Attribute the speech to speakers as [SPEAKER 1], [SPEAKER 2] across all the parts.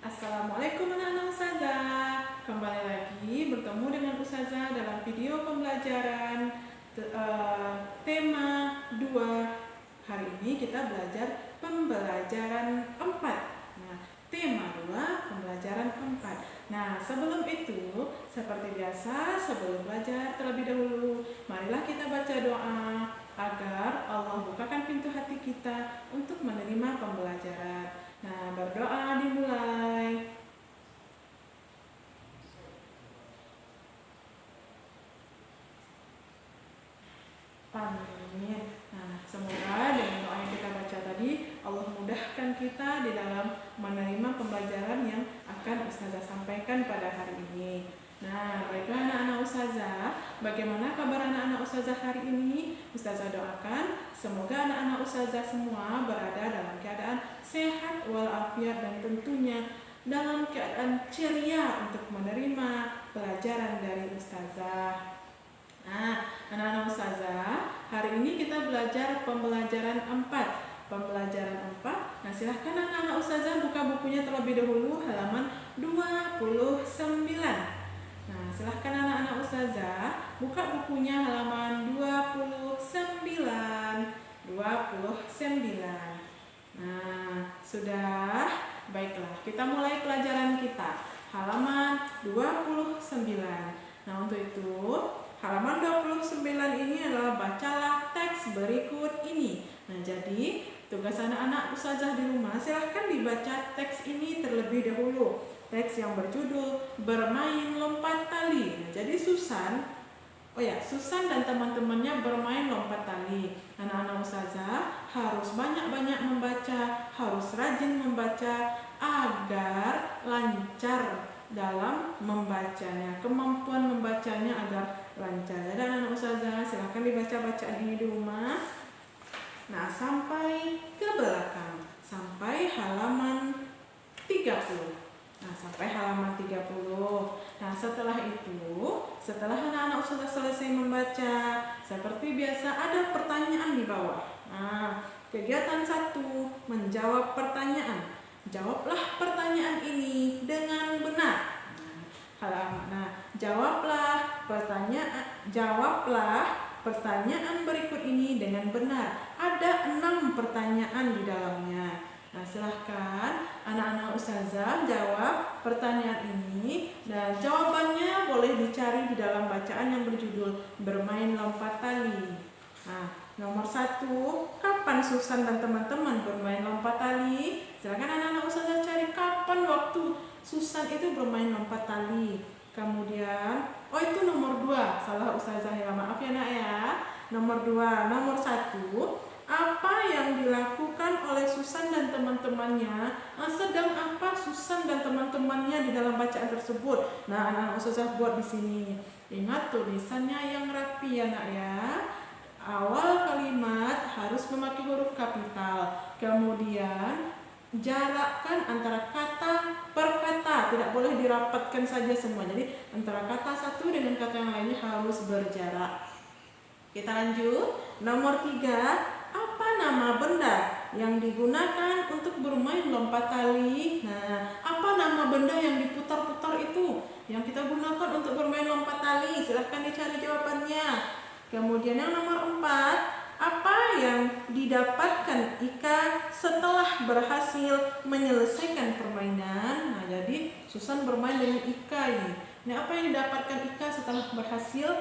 [SPEAKER 1] Assalamualaikum anak-anak Ustazah. Kembali lagi bertemu dengan Ustazah dalam video pembelajaran tema 2. Hari ini kita belajar pembelajaran 4. Nah, tema 2 pembelajaran 4. Nah, sebelum itu seperti biasa, sebelum belajar terlebih dahulu, marilah kita baca doa agar Allah bukakan pintu hati kita untuk menerima pembelajaran. Nah, berdoa dimulai. Amin. Nah, semoga dengan doa yang kita baca tadi, Allah mudahkan kita di dalam menerima pembelajaran yang akan Ustazah sampaikan pada hari ini. Nah, baiklah anak-anak Ustazah, bagaimana kabar anak-anak Ustazah hari ini? Ustazah doakan semoga anak-anak Ustazah semua berada dalam keadaan sehat walafiat dan tentunya dalam keadaan ceria untuk menerima pelajaran dari Ustazah. Nah, anak-anak Ustazah, hari ini kita belajar pembelajaran 4. Pembelajaran 4. Nah, silahkan anak-anak Ustazah buka bukunya terlebih dahulu halaman 29. Nah, silahkan anak-anak Ustazah buka bukunya halaman 29. Nah, sudah. Baiklah, kita mulai pelajaran kita. Halaman 29. Nah, untuk itu, halaman 29 ini adalah bacalah teks berikut ini. Nah, jadi tugas anak-anak Ustazah di rumah, silahkan dibaca teks ini terlebih dahulu. Teks yang berjudul Bermain Lompat Tali. Nah, jadi Susan dan teman-temannya bermain lompat tali. Anak-anak Ustazah harus banyak-banyak membaca, harus rajin membaca agar lancar dalam membacanya, kemampuan membacanya agar lancar. Jadi anak-anak Ustazah silahkan dibaca bacaan ini di rumah. Nah, sampai ke belakang, sampai halaman 30. Nah, sampai halaman 30. Nah, setelah anak-anak Ustazah selesai membaca, seperti biasa ada pertanyaan di bawah. Nah, kegiatan 1, menjawab pertanyaan. Jawablah pertanyaan ini dengan benar. Jawablah pertanyaan berikut ini dengan benar. Ada 6 pertanyaan di dalamnya. Nah, silahkan anak-anak Ustazah jawab pertanyaan ini, dan jawabannya boleh dicari di dalam bacaan yang berjudul Bermain Lompat Tali. Nah, nomor 1, kapan Susan dan teman-teman bermain lompat tali? Silahkan anak-anak Ustazah cari kapan waktu Susan itu bermain lompat tali. Kemudian, itu nomor 2, salah Ustazah ya, maaf ya nak ya. Nomor 2, nomor 1, apa yang dilakukan oleh Susan dan teman-temannya? Sedang apa Susan dan teman-temannya di dalam bacaan tersebut? Nah, anak-anak Ustazah buat di sini. Ingat tulisannya yang rapi ya nak ya. Awal kalimat harus memakai huruf kapital. Kemudian jarakkan antara kata per kata, tidak boleh dirapatkan saja semua. Jadi antara kata satu dengan kata yang lainnya harus berjarak. Kita lanjut. Nomor 3, apa nama benda yang digunakan untuk bermain lompat tali? Nah, apa nama benda yang diputar-putar itu yang kita gunakan untuk bermain lompat tali? Silahkan dicari jawabannya. Kemudian yang nomor 4, apa yang didapatkan Ika setelah berhasil menyelesaikan permainan? Nah, jadi Susan bermain dengan Ika ini. Nah, apa yang didapatkan Ika setelah berhasil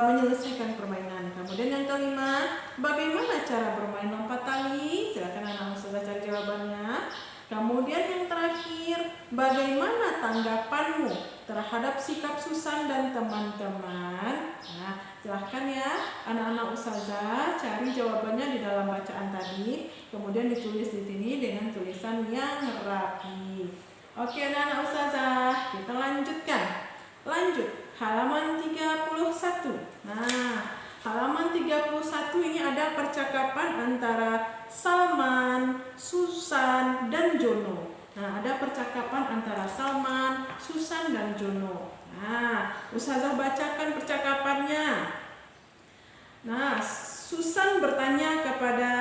[SPEAKER 1] menyelesaikan permainan? Kemudian yang kelima, bagaimana cara bermain lompat tali? Silakan anak-anak sudah cari jawabannya. Kemudian yang terakhir, bagaimana tanggapanmu terhadap sikap Susan dan teman-teman? Nah, silahkan ya anak-anak Ustazah cari jawabannya di dalam bacaan tadi, kemudian ditulis di sini dengan tulisan yang rapi. Oke anak-anak Ustazah, kita lanjutkan. Lanjut, halaman 31. Nah, halaman 31 ini ada percakapan antara Salman, Susan, dan Jono. Nah, ada percakapan antara Salman, Susan, dan Jono. Nah, Ustazah bacakan percakapannya. Nah, Susan bertanya kepada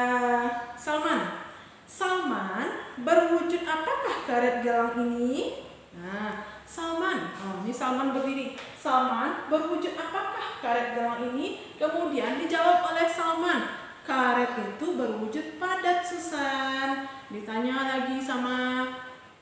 [SPEAKER 1] Salman, Salman, berwujud apakah karet gelang ini? Nah, Salman, ini Salman berdiri. Salman, berwujud apakah karet gelang ini? Kemudian dijawab oleh Salman, karet itu berwujud padat, Susan. Ditanya lagi sama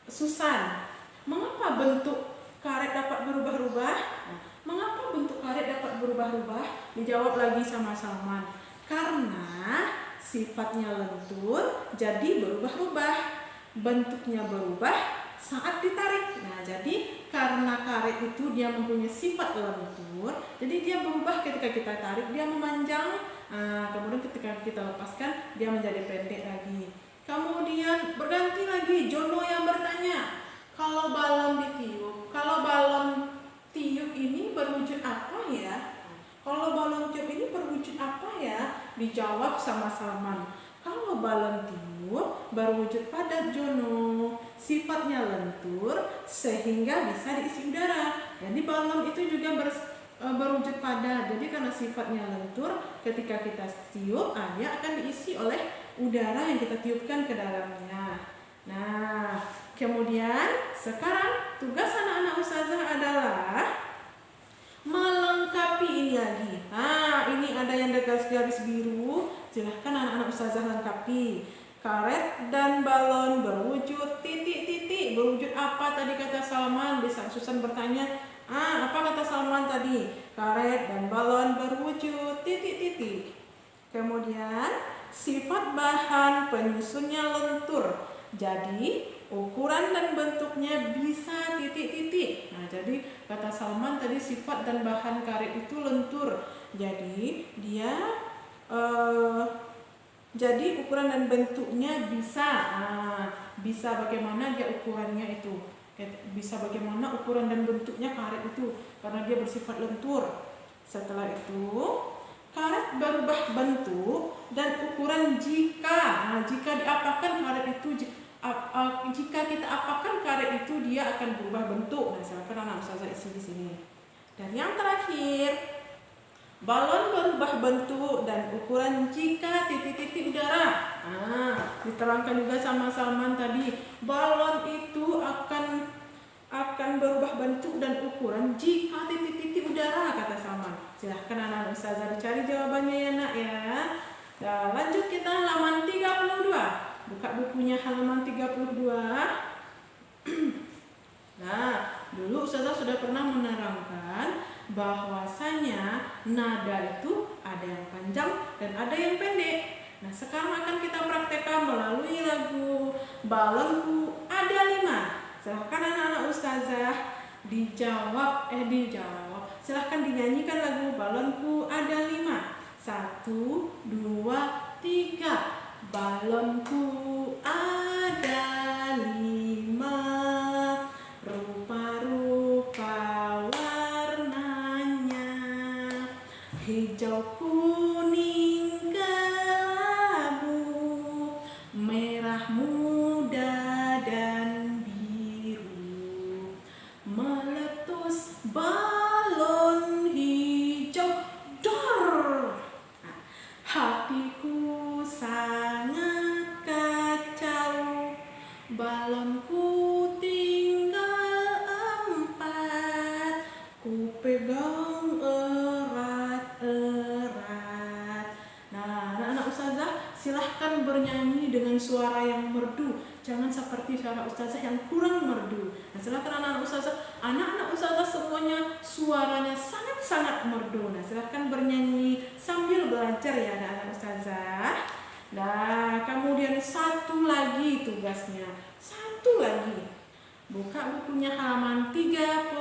[SPEAKER 1] Susan, mengapa bentuk karet dapat berubah-ubah? Nah, mengapa bentuk karet dapat berubah-ubah? Dijawab lagi sama Salman, karena sifatnya lentur jadi berubah-ubah. Bentuknya berubah saat ditarik. Nah, jadi karena karet itu dia mempunyai sifat lentur, jadi dia berubah ketika kita tarik, dia memanjang. Kemudian ketika kita lepaskan, dia menjadi pendek lagi. Kemudian berganti lagi, Jono yang bertanya, kalau balon tiup ini berwujud apa ya? Kalau balon tiup ini berwujud apa ya? Dijawab sama Salman, kalau balon tiup berwujud padat, Jono. Sifatnya lentur sehingga bisa diisi udara. Jadi balon itu juga berwujud padat. Jadi karena sifatnya lentur, ketika kita tiup, dia akan diisi oleh udara yang kita tiupkan ke dalamnya. Nah, kemudian sekarang tugas anak-anak ustazah adalah melengkapi ini lagi. Ini ada yang garis biru. Silahkan anak-anak ustazah lengkapi. Karet dan balon berwujud titik-titik. Berwujud apa tadi kata Salman? Bisa Susan bertanya, apa kata Salman tadi? Karet dan balon berwujud titik-titik. Kemudian sifat bahan penyusunnya lentur. Jadi ukuran dan bentuknya bisa titik-titik. Nah, jadi kata Salman tadi sifat dan bahan karet itu lentur. Jadi dia jadi ukuran dan bentuknya bisa. Bisa bagaimana dia ukurannya itu. Bisa bagaimana ukuran dan bentuknya karet itu karena dia bersifat lentur. Setelah itu karet berubah bentuk dan ukuran jika diapakan karet itu, jika kita apakan karet itu dia akan berubah bentuk. Nah, silakan anak ustazah isi di sini. Dan yang terakhir, balon berubah bentuk dan ukuran jika titik-titik udara. Diterangkan juga sama Salman tadi, balon itu akan berubah bentuk dan ukuran jika titik-titik udara, kata Salman. Silahkan anak ustazah dicari jawabannya ya nak ya. Nah, lanjut kita halaman 32. Buka bukunya halaman 32. Nah, dulu ustazah sudah pernah menerangkan bahwasanya nada itu ada yang panjang dan ada yang pendek. Nah, sekarang akan kita praktekkan melalui lagu Balonku Ada 5. Silahkan anak-anak ustazah dijawab. Silahkan dinyanyikan lagu Balonku Ada 5. 1, 2, 3. Balonku ada 5, rupa-rupa warnanya, hijau, kuning, kelabu, merah muda dan biru. Meletus balon hijau, dor. Hatiku sangat kacau, balonku tinggal 4, ku pegang erat-erat. Nah, anak-anak ustazah silahkan bernyanyi dengan suara yang merdu. Jangan seperti suara ustazah yang kurang merdu. Nah, silahkan anak-anak ustazah semuanya suaranya sangat-sangat merdu. Nah, silahkan bernyanyi sambil belajar ya anak-anak ustazah. Nah, kemudian satu lagi tugasnya. Satu lagi. Buka bukunya halaman 34.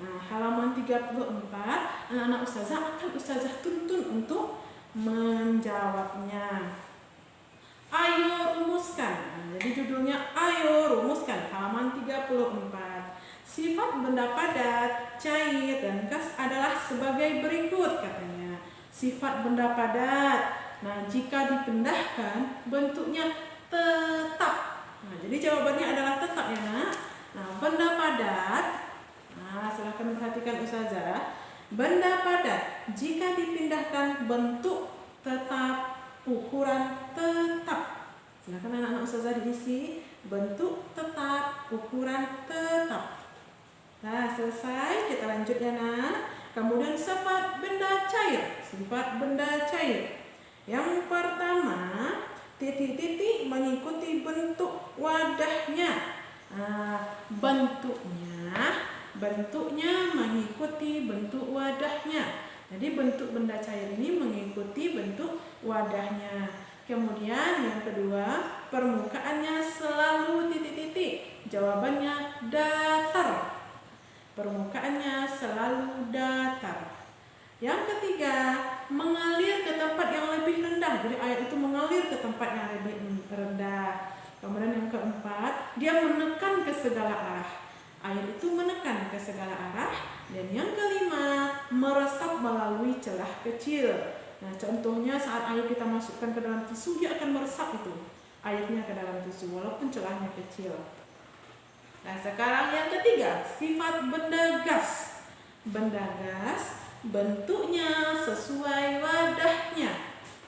[SPEAKER 1] Nah, halaman 34, anak-anak ustazah akan ustazah tuntun untuk menjawabnya. Ayo rumuskan. Nah, jadi judulnya Ayo rumuskan, halaman 34. Sifat benda padat, cair, dan gas adalah sebagai berikut katanya. Sifat benda padat. Nah, jika dipindahkan bentuknya tetap. Nah, jadi jawabannya adalah tetap ya nak. Nah, benda padat. Nah, silahkan perhatikan ustazah. Benda padat jika dipindahkan bentuk tetap, ukuran tetap. Silakan anak-anak ustazah diisi. Bentuk tetap, ukuran tetap. Nah, selesai. Kita lanjut ya nak. Kemudian sifat benda cair. Sifat benda cair. Yang pertama, titik-titik mengikuti bentuk wadahnya. Nah, bentuknya mengikuti bentuk wadahnya. Jadi bentuk benda cair ini mengikuti bentuk wadahnya. Kemudian yang kedua, permukaannya selalu titik-titik. Jawabannya datar. Permukaannya selalu datar. Yang ketiga, mengalir ke tempat yang lebih rendah. Jadi air itu mengalir ke tempat yang lebih rendah. Kemudian yang keempat, dia menekan ke segala arah. Air itu menekan ke segala arah. Dan yang kelima, meresap melalui celah kecil. Nah, contohnya saat air kita masukkan ke dalam tisu, dia akan meresap itu airnya ke dalam tisu walaupun celahnya kecil. Nah, sekarang yang ketiga, sifat benda gas. Benda gas bentuknya sesuai wadahnya.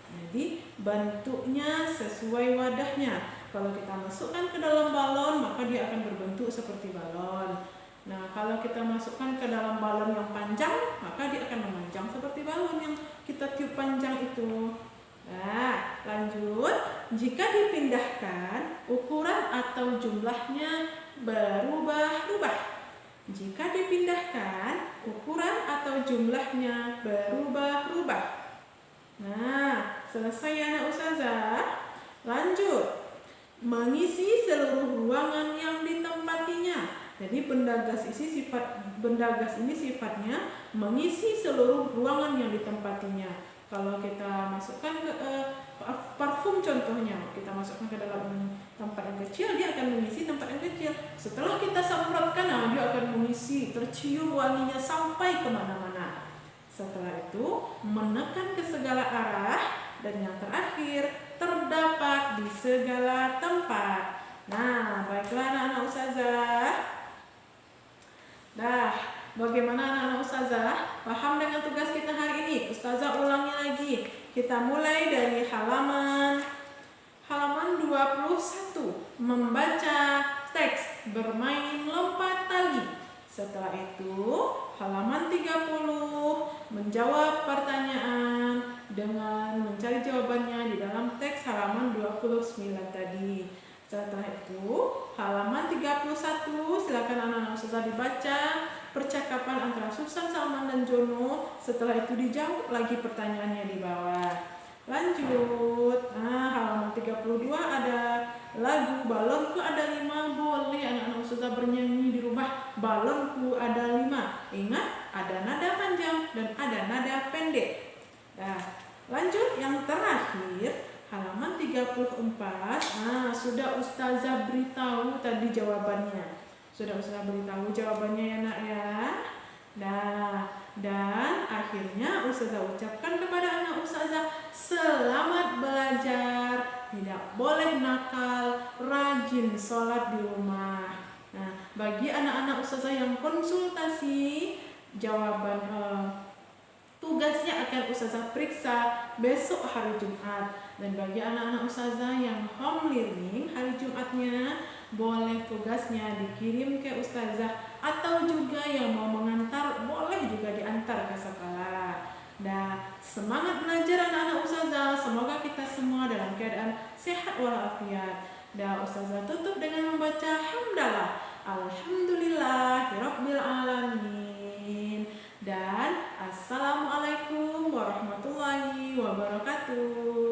[SPEAKER 1] Jadi bentuknya sesuai wadahnya. Kalau kita masukkan ke dalam balon, maka dia akan berbentuk seperti balon. Nah, kalau kita masukkan ke dalam balon yang panjang, maka dia akan memanjang seperti balon yang kita tiup panjang itu. Nah, lanjut. Jika dipindahkan, ukuran atau jumlahnya berubah-ubah. Jika dipindahkan, ukuran atau jumlahnya berubah-ubah. Nah, selesai ya anak ustazah. Lanjut. Mengisi seluruh ruangan yang ditempatinya. Jadi benda gas ini sifatnya mengisi seluruh ruangan yang ditempatinya. Kalau kita masukkan ke parfum contohnya, kita masukkan ke dalam tempat yang kecil, dia akan mengisi tempat yang kecil. Setelah kita semprotkan, dia akan mengisi, tercium wanginya sampai kemana-mana. Setelah itu menekan ke segala arah, dan yang terakhir terdapat di segala tempat. Nah, baiklah anak-anak ustazah. Nah, bagaimana anak-anak ustazah? Paham dengan tugas kita hari ini? Ustazah ulangi lagi. Kita mulai dari halaman 21. Membaca teks, bermain lompat tali. Setelah itu, halaman 30. Menjawab pertanyaan dengan mencari jawabannya di dalam teks halaman 29 tadi. Setelah itu, halaman 31, silakan anak-anak ustazah dibaca percakapan antara Susan, Salman, dan Jono. Setelah itu dijawab lagi pertanyaannya di bawah. Lanjut. Nah, halaman 32 ada lagu Balonku ada 5. Boleh anak-anak ustazah bernyanyi di rumah. Balonku ada 5. Ingat, ada nada panjang dan ada nada pendek. Nah, lanjut yang terakhir. Halaman 34, sudah ustazah beritahu tadi jawabannya. Sudah ustazah beritahu jawabannya ya nak ya. Nah, dan akhirnya ustazah ucapkan kepada anak ustazah, selamat belajar, tidak boleh nakal, rajin sholat di rumah. Nah, bagi anak-anak ustazah yang konsultasi, jawaban tugasnya akan ustazah periksa besok hari Jumat. Dan bagi anak-anak ustazah yang home learning, hari Jumatnya boleh tugasnya dikirim ke ustazah, atau juga yang mau mengantar boleh juga diantar ke sekolah. Dan semangat belajar anak-anak ustazah. Semoga kita semua dalam keadaan sehat walafiat. Dan ustazah tutup dengan membaca hamdalah. Alhamdulillahirabbil alamin. Dan assalamualaikum warahmatullahi wabarakatuh.